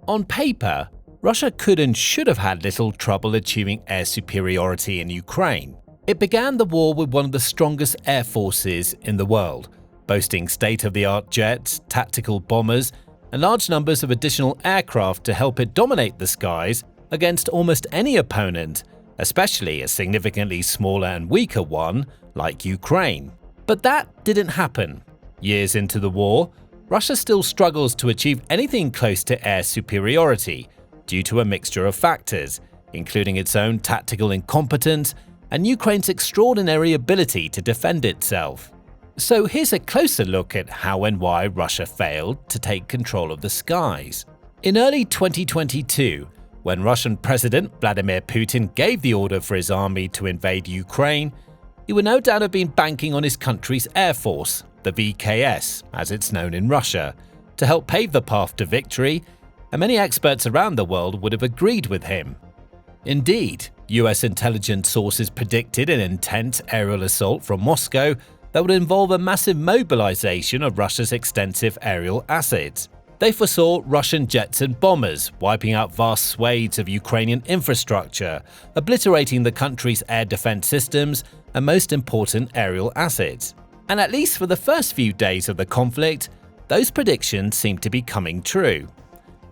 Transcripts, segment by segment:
On paper, Russia could and should have had little trouble achieving air superiority in Ukraine. It began the war with one of the strongest air forces in the world, boasting state-of-the-art jets, tactical bombers, and large numbers of additional aircraft to help it dominate the skies against almost any opponent, especially a significantly smaller and weaker one like Ukraine. But that didn't happen. Years into the war, Russia still struggles to achieve anything close to air superiority due to a mixture of factors, including its own tactical incompetence and Ukraine's extraordinary ability to defend itself. So here's a closer look at how and why Russia failed to take control of the skies. In early 2022, when Russian President Vladimir Putin gave the order for his army to invade Ukraine, he would no doubt have been banking on his country's air force, the VKS, as it's known in Russia, to help pave the path to victory, and many experts around the world would have agreed with him. Indeed, US intelligence sources predicted an intense aerial assault from Moscow that would involve a massive mobilization of Russia's extensive aerial assets. They foresaw Russian jets and bombers wiping out vast swathes of Ukrainian infrastructure, obliterating the country's air defense systems and most important aerial assets. And at least for the first few days of the conflict, those predictions seemed to be coming true.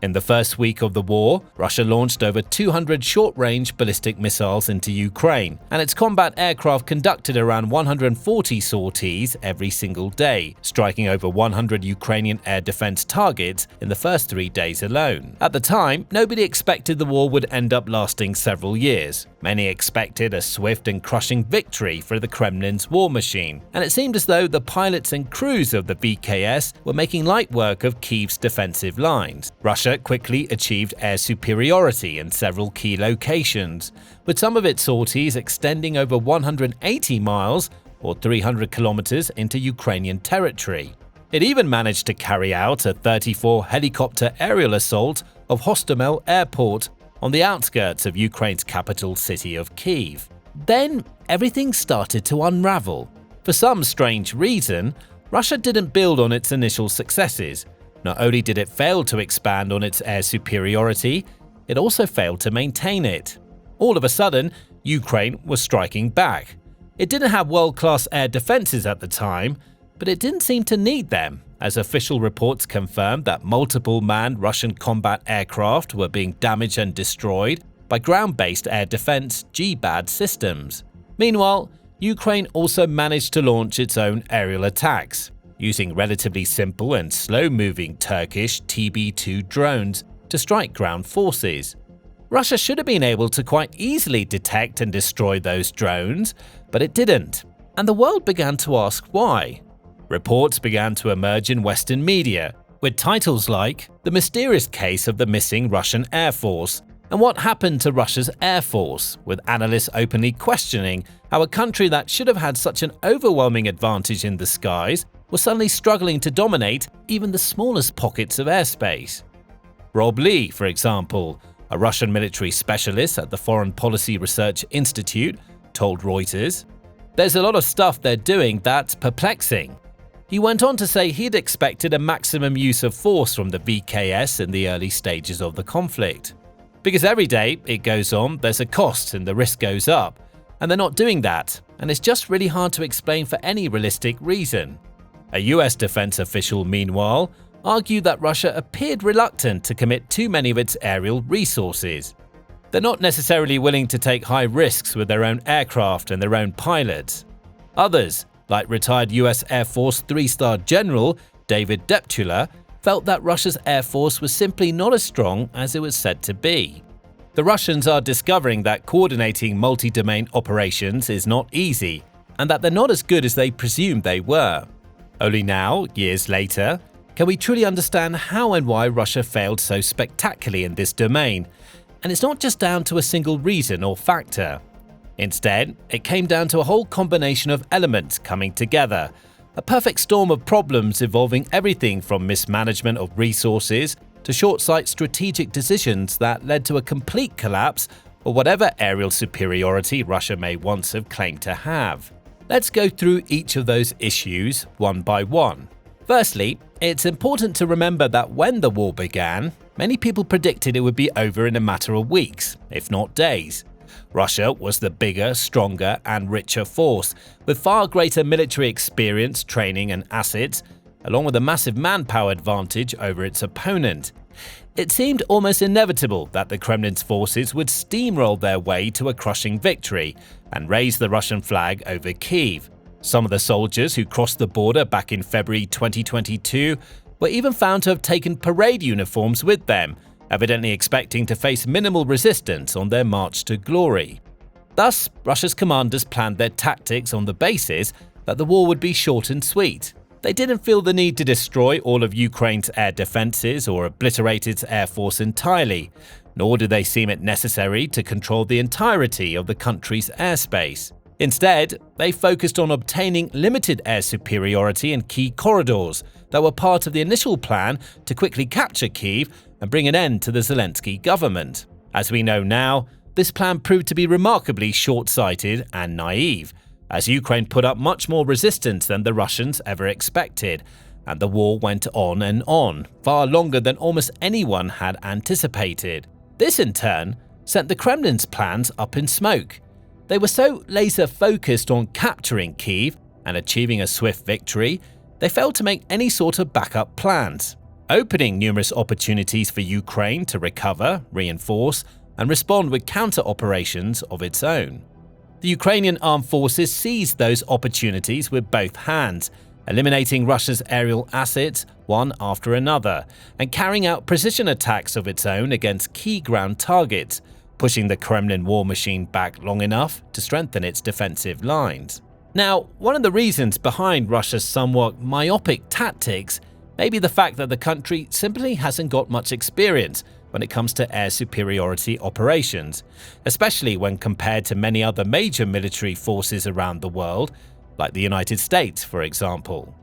In the first week of the war, Russia launched over 200 short-range ballistic missiles into Ukraine, and its combat aircraft conducted around 140 sorties every single day, striking over 100 Ukrainian air defense targets in the first 3 days alone. At the time, nobody expected the war would end up lasting several years. Many expected a swift and crushing victory for the Kremlin's war machine, and it seemed as though the pilots and crews of the VKS were making light work of Kyiv's defensive lines. Russia quickly achieved air superiority in several key locations, with some of its sorties extending over 180 miles or 300 kilometers into Ukrainian territory. It even managed to carry out a 34-helicopter aerial assault of Hostomel Airport on the outskirts of Ukraine's capital city of Kyiv. Then everything started to unravel. For some strange reason, Russia didn't build on its initial successes. Not only did it fail to expand on its air superiority, it also failed to maintain it. All of a sudden, Ukraine was striking back. It didn't have world-class air defenses at the time, but it didn't seem to need them, as official reports confirmed that multiple manned Russian combat aircraft were being damaged and destroyed by ground-based air defense GBAD systems. Meanwhile, Ukraine also managed to launch its own aerial attacks, using relatively simple and slow-moving Turkish TB2 drones to strike ground forces. Russia should have been able to quite easily detect and destroy those drones, but it didn't, and the world began to ask why. Reports began to emerge in Western media, with titles like "The Mysterious Case of the Missing Russian Air Force" and "What Happened to Russia's Air Force," with analysts openly questioning how a country that should have had such an overwhelming advantage in the skies was suddenly struggling to dominate even the smallest pockets of airspace. Rob Lee, for example, a Russian military specialist at the Foreign Policy Research Institute, told Reuters, "There's a lot of stuff they're doing that's perplexing." He went on to say he'd expected a maximum use of force from the VKS in the early stages of the conflict. Because every day it goes on, there's a cost and the risk goes up, and they're not doing that, and it's just really hard to explain for any realistic reason. A US defense official, meanwhile, argued that Russia appeared reluctant to commit too many of its aerial resources. They're not necessarily willing to take high risks with their own aircraft and their own pilots. Others, like retired US Air Force 3-star General David Deptula, felt that Russia's air force was simply not as strong as it was said to be. The Russians are discovering that coordinating multi-domain operations is not easy, and that they're not as good as they presumed they were. Only now, years later, can we truly understand how and why Russia failed so spectacularly in this domain. And it's not just down to a single reason or factor. Instead, it came down to a whole combination of elements coming together, a perfect storm of problems involving everything from mismanagement of resources to short-sighted strategic decisions that led to a complete collapse of whatever aerial superiority Russia may once have claimed to have. Let's go through each of those issues one by one. Firstly, It's important to remember that when the war began, many people predicted it would be over in a matter of weeks, if not days. Russia was the bigger, stronger, and richer force, with far greater military experience, training, and assets, along with a massive manpower advantage over its opponent. It seemed almost inevitable that the Kremlin's forces would steamroll their way to a crushing victory and raise the Russian flag over Kyiv. Some of the soldiers who crossed the border back in February 2022 were even found to have taken parade uniforms with them, evidently expecting to face minimal resistance on their march to glory. Thus, Russia's commanders planned their tactics on the basis that the war would be short and sweet. They didn't feel the need to destroy all of Ukraine's air defenses or obliterate its air force entirely, nor did they seem it necessary to control the entirety of the country's airspace. Instead, they focused on obtaining limited air superiority in key corridors that were part of the initial plan to quickly capture Kyiv and bring an end to the Zelensky government. As we know now, this plan proved to be remarkably short-sighted and naive, as Ukraine put up much more resistance than the Russians ever expected, and the war went on, far longer than almost anyone had anticipated. This in turn sent the Kremlin's plans up in smoke. They were so laser-focused on capturing Kyiv and achieving a swift victory, they failed to make any sort of backup plans, opening numerous opportunities for Ukraine to recover, reinforce, and respond with counter-operations of its own. The Ukrainian armed forces seized those opportunities with both hands, eliminating Russia's aerial assets one after another, and carrying out precision attacks of its own against key ground targets, pushing the Kremlin war machine back long enough to strengthen its defensive lines. Now, one of the reasons behind Russia's somewhat myopic tactics may be the fact that the country simply hasn't got much experience when it comes to air superiority operations, especially when compared to many other major military forces around the world, like the United States, for example.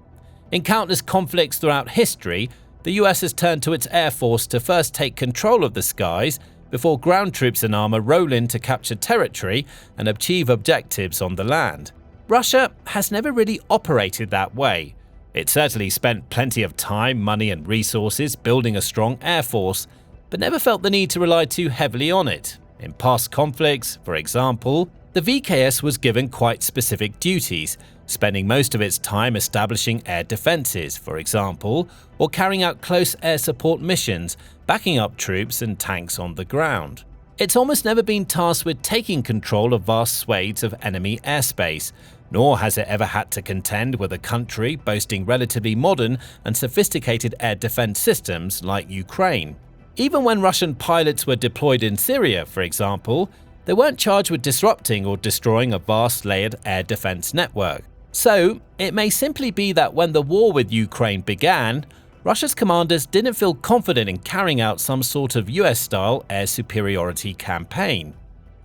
In countless conflicts throughout history, the US has turned to its air force to first take control of the skies before ground troops and armor roll in to capture territory and achieve objectives on the land. Russia has never really operated that way. It certainly spent plenty of time, money, and resources building a strong air force, but never felt the need to rely too heavily on it. In past conflicts, for example, the VKS was given quite specific duties, spending most of its time establishing air defenses, for example, or carrying out close air support missions, backing up troops and tanks on the ground. It's almost never been tasked with taking control of vast swathes of enemy airspace, nor has it ever had to contend with a country boasting relatively modern and sophisticated air defense systems like Ukraine. Even when Russian pilots were deployed in Syria, for example, they weren't charged with disrupting or destroying a vast layered air defense network. So, it may simply be that when the war with Ukraine began, Russia's commanders didn't feel confident in carrying out some sort of US-style air superiority campaign.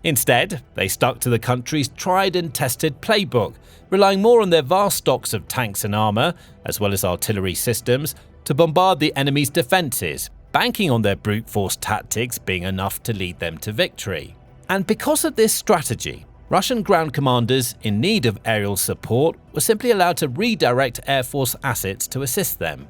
Instead, they stuck to the country's tried and tested playbook, relying more on their vast stocks of tanks and armor, as well as artillery systems, to bombard the enemy's defenses, banking on their brute force tactics being enough to lead them to victory. And because of this strategy, Russian ground commanders in need of aerial support were simply allowed to redirect Air Force assets to assist them.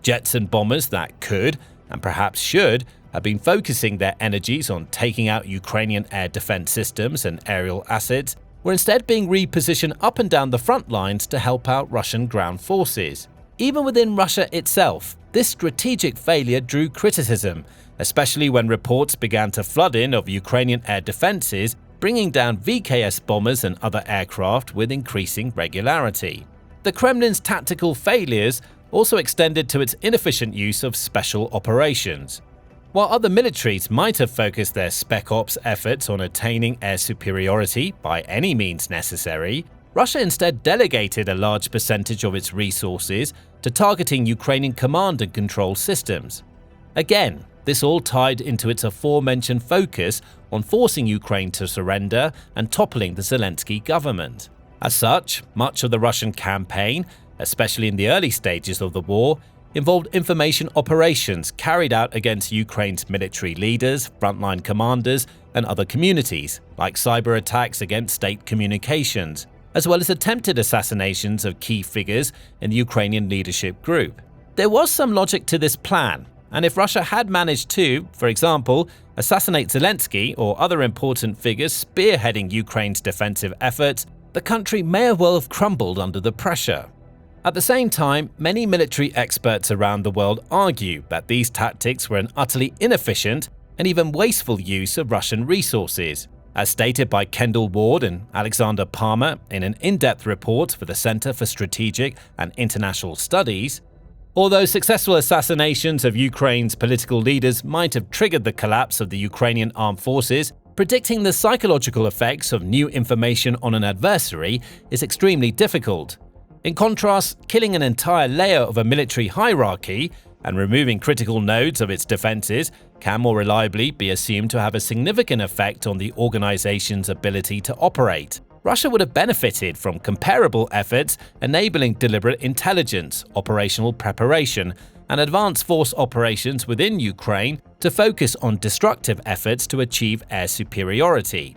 Jets and bombers that could, and perhaps should, have been focusing their energies on taking out Ukrainian air defense systems and aerial assets were instead being repositioned up and down the front lines to help out Russian ground forces. Even within Russia itself, this strategic failure drew criticism, especially when reports began to flood in of Ukrainian air defenses, bringing down VKS bombers and other aircraft with increasing regularity. The Kremlin's tactical failures also extended to its inefficient use of special operations. While other militaries might have focused their spec ops efforts on attaining air superiority by any means necessary, Russia instead delegated a large percentage of its resources to targeting Ukrainian command and control systems. Again, this all tied into its aforementioned focus on forcing Ukraine to surrender and toppling the Zelensky government. As such, much of the Russian campaign, especially in the early stages of the war, involved information operations carried out against Ukraine's military leaders, frontline commanders, and other communities, like cyber attacks against state communications, as well as attempted assassinations of key figures in the Ukrainian leadership group. There was some logic to this plan, and if Russia had managed to, for example, assassinate Zelensky or other important figures spearheading Ukraine's defensive efforts, the country may well have crumbled under the pressure. At the same time, many military experts around the world argue that these tactics were an utterly inefficient and even wasteful use of Russian resources. As stated by Kendall Ward and Alexander Palmer in an in-depth report for the Center for Strategic and International Studies, although successful assassinations of Ukraine's political leaders might have triggered the collapse of the Ukrainian armed forces, predicting the psychological effects of new information on an adversary is extremely difficult. In contrast, killing an entire layer of a military hierarchy and removing critical nodes of its defenses can more reliably be assumed to have a significant effect on the organization's ability to operate. Russia would have benefited from comparable efforts enabling deliberate intelligence, operational preparation, and advanced force operations within Ukraine to focus on destructive efforts to achieve air superiority.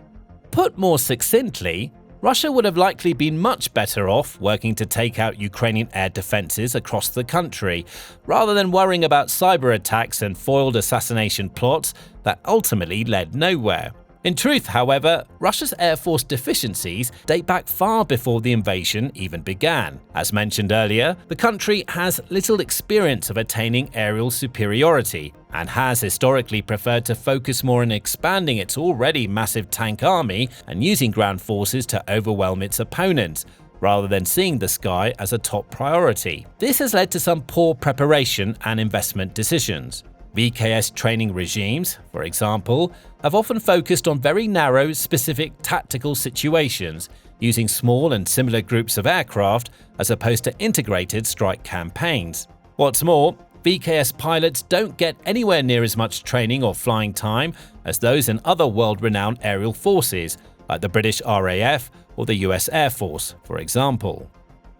Put more succinctly, Russia would have likely been much better off working to take out Ukrainian air defenses across the country, rather than worrying about cyber attacks and foiled assassination plots that ultimately led nowhere. In truth, however, Russia's air force deficiencies date back far before the invasion even began. As mentioned earlier, the country has little experience of attaining aerial superiority and has historically preferred to focus more on expanding its already massive tank army and using ground forces to overwhelm its opponents, rather than seeing the sky as a top priority. This has led to some poor preparation and investment decisions. VKS training regimes, for example, have often focused on very narrow, specific tactical situations, using small and similar groups of aircraft as opposed to integrated strike campaigns. What's more, VKS pilots don't get anywhere near as much training or flying time as those in other world-renowned aerial forces, like the British RAF or the US Air Force, for example.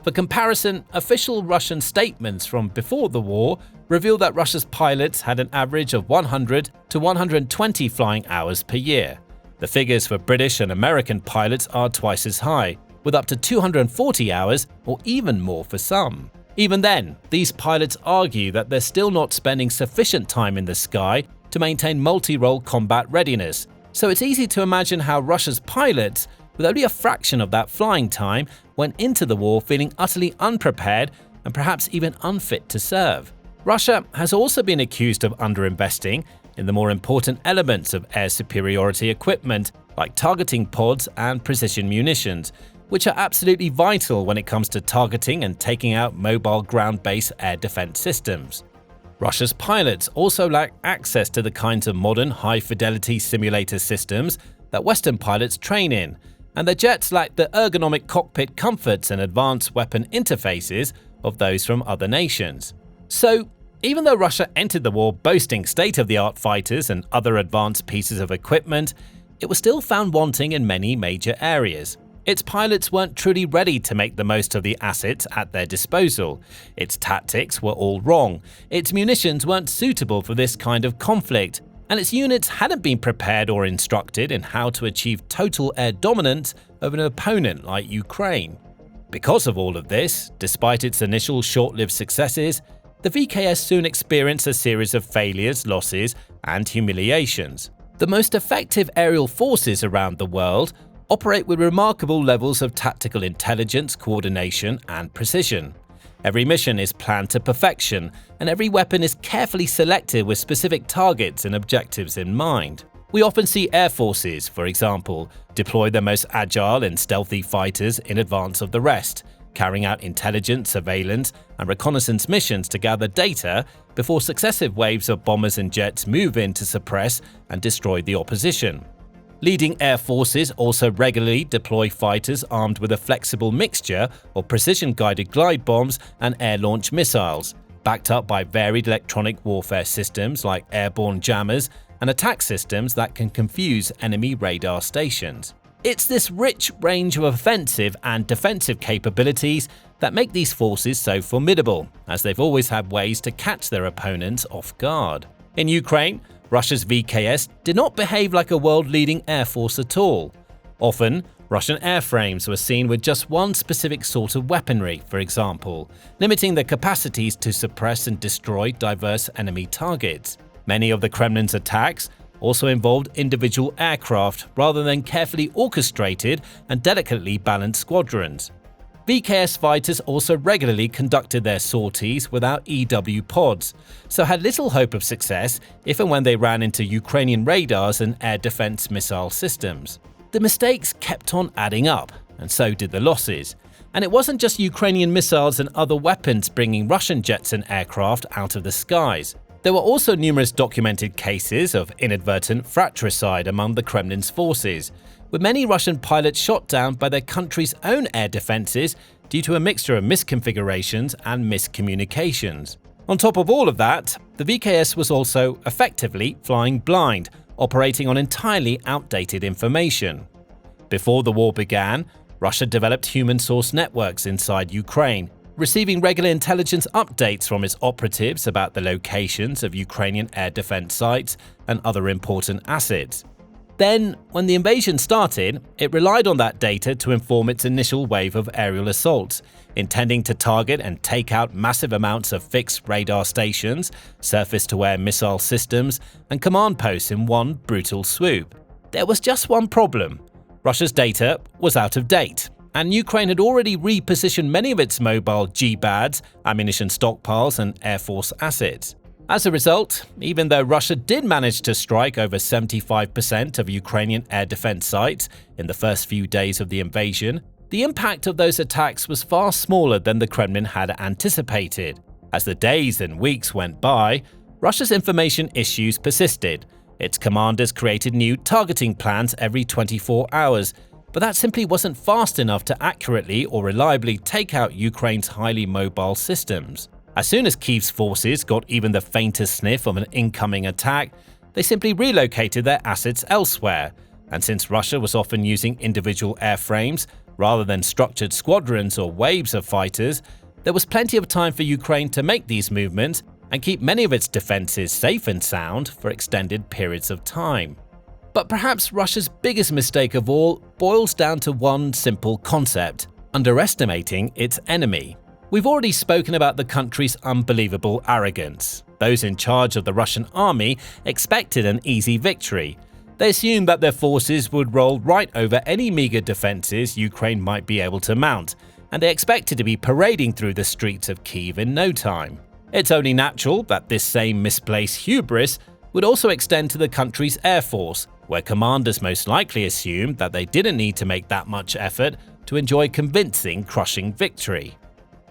For comparison, official Russian statements from before the war reveal that Russia's pilots had an average of 100 to 120 flying hours per year. The figures for British and American pilots are twice as high, with up to 240 hours or even more for some. Even then, these pilots argue that they're still not spending sufficient time in the sky to maintain multi-role combat readiness, so it's easy to imagine how Russia's pilots, with only a fraction of that flying time, went into the war feeling utterly unprepared and perhaps even unfit to serve. Russia has also been accused of underinvesting in the more important elements of air superiority equipment, like targeting pods and precision munitions, which are absolutely vital when it comes to targeting and taking out mobile ground-based air defense systems. Russia's pilots also lack access to the kinds of modern high-fidelity simulator systems that Western pilots train in, and their jets lack the ergonomic cockpit comforts and advanced weapon interfaces of those from other nations. So, even though Russia entered the war boasting state-of-the-art fighters and other advanced pieces of equipment, it was still found wanting in many major areas. Its pilots weren't truly ready to make the most of the assets at their disposal. Its tactics were all wrong. Its munitions weren't suitable for this kind of conflict, and its units hadn't been prepared or instructed in how to achieve total air dominance over an opponent like Ukraine. Because of all of this, despite its initial short-lived successes, the VKS soon experienced a series of failures, losses, and humiliations. The most effective aerial forces around the world operate with remarkable levels of tactical intelligence, coordination, and precision. Every mission is planned to perfection, and every weapon is carefully selected with specific targets and objectives in mind. We often see air forces, for example, deploy their most agile and stealthy fighters in advance of the rest, carrying out intelligence, surveillance, and reconnaissance missions to gather data before successive waves of bombers and jets move in to suppress and destroy the opposition. Leading air forces also regularly deploy fighters armed with a flexible mixture of precision-guided glide bombs and air-launched missiles, backed up by varied electronic warfare systems like airborne jammers and attack systems that can confuse enemy radar stations. It's this rich range of offensive and defensive capabilities that make these forces so formidable, as they've always had ways to catch their opponents off guard. In Ukraine, Russia's VKS did not behave like a world-leading air force at all. Often, Russian airframes were seen with just one specific sort of weaponry, for example, limiting their capacities to suppress and destroy diverse enemy targets. Many of the Kremlin's attacks also involved individual aircraft rather than carefully orchestrated and delicately balanced squadrons. VKS fighters also regularly conducted their sorties without EW pods, so had little hope of success if and when they ran into Ukrainian radars and air defense missile systems. The mistakes kept on adding up, and so did the losses. And it wasn't just Ukrainian missiles and other weapons bringing Russian jets and aircraft out of the skies. There were also numerous documented cases of inadvertent fratricide among the Kremlin's forces, with many Russian pilots shot down by their country's own air defenses due to a mixture of misconfigurations and miscommunications. On top of all of that, the VKS was also effectively flying blind, operating on entirely outdated information. Before the war began, Russia developed human-source networks inside Ukraine, receiving regular intelligence updates from its operatives about the locations of Ukrainian air defense sites and other important assets. Then, when the invasion started, it relied on that data to inform its initial wave of aerial assaults, intending to target and take out massive amounts of fixed radar stations, surface-to-air missile systems, and command posts in one brutal swoop. There was just one problem. Russia's data was out of date, and Ukraine had already repositioned many of its mobile GBADs, ammunition stockpiles, and Air Force assets. As a result, even though Russia did manage to strike over 75% of Ukrainian air defense sites in the first few days of the invasion, the impact of those attacks was far smaller than the Kremlin had anticipated. As the days and weeks went by, Russia's information issues persisted. Its commanders created new targeting plans every 24 hours, but that simply wasn't fast enough to accurately or reliably take out Ukraine's highly mobile systems. As soon as Kyiv's forces got even the faintest sniff of an incoming attack, they simply relocated their assets elsewhere, and since Russia was often using individual airframes rather than structured squadrons or waves of fighters, there was plenty of time for Ukraine to make these movements and keep many of its defenses safe and sound for extended periods of time. But perhaps Russia's biggest mistake of all boils down to one simple concept: underestimating its enemy. We've already spoken about the country's unbelievable arrogance. Those in charge of the Russian army expected an easy victory. They assumed that their forces would roll right over any meager defenses Ukraine might be able to mount, and they expected to be parading through the streets of Kyiv in no time. It's only natural that this same misplaced hubris would also extend to the country's air force, where commanders most likely assumed that they didn't need to make that much effort to enjoy convincing, crushing victory.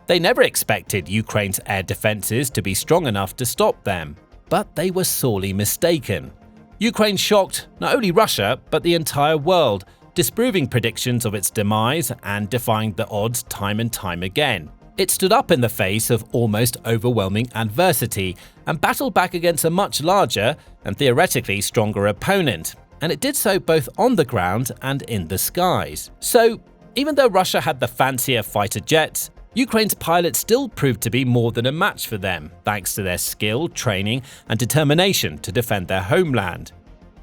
They never expected Ukraine's air defenses to be strong enough to stop them, but they were sorely mistaken. Ukraine shocked not only Russia, but the entire world, disproving predictions of its demise and defying the odds time and time again. It stood up in the face of almost overwhelming adversity and battled back against a much larger and theoretically stronger opponent, and it did so both on the ground and in the skies. So, even though Russia had the fancier fighter jets, Ukraine's pilots still proved to be more than a match for them, thanks to their skill, training, and determination to defend their homeland.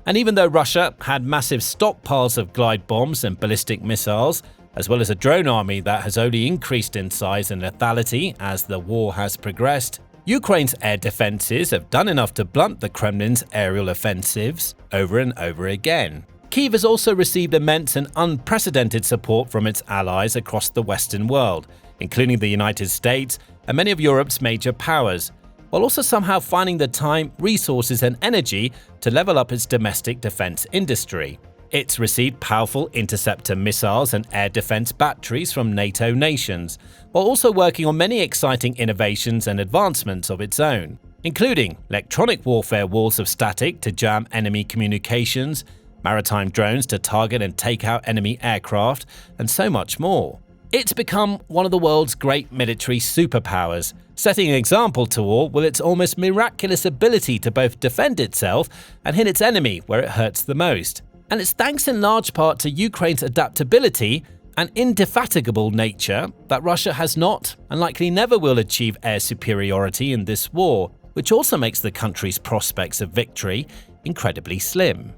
And even though Russia had massive stockpiles of glide bombs and ballistic missiles, as well as a drone army that has only increased in size and lethality as the war has progressed, Ukraine's air defenses have done enough to blunt the Kremlin's aerial offensives over and over again. Kyiv has also received immense and unprecedented support from its allies across the Western world, including the United States and many of Europe's major powers, while also somehow finding the time, resources, and energy to level up its domestic defense industry. It's received powerful interceptor missiles and air defense batteries from NATO nations, while also working on many exciting innovations and advancements of its own, including electronic warfare walls of static to jam enemy communications, maritime drones to target and take out enemy aircraft, and so much more. It's become one of the world's great military superpowers, setting an example to all with its almost miraculous ability to both defend itself and hit its enemy where it hurts the most. And it's thanks in large part to Ukraine's adaptability and indefatigable nature that Russia has not and likely never will achieve air superiority in this war, which also makes the country's prospects of victory incredibly slim.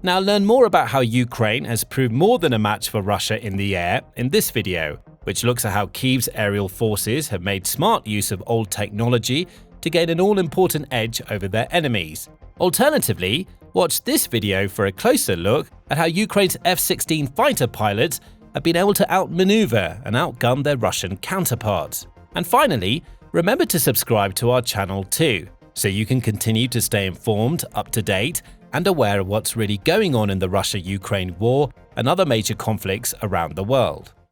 Now learn more about how Ukraine has proved more than a match for Russia in the air in this video, which looks at how Kyiv's aerial forces have made smart use of old technology to gain an all-important edge over their enemies. Alternatively, watch this video for a closer look at how Ukraine's F-16 fighter pilots have been able to outmaneuver and outgun their Russian counterparts. And finally, remember to subscribe to our channel too, so you can continue to stay informed, up to date, and aware of what's really going on in the Russia-Ukraine war and other major conflicts around the world.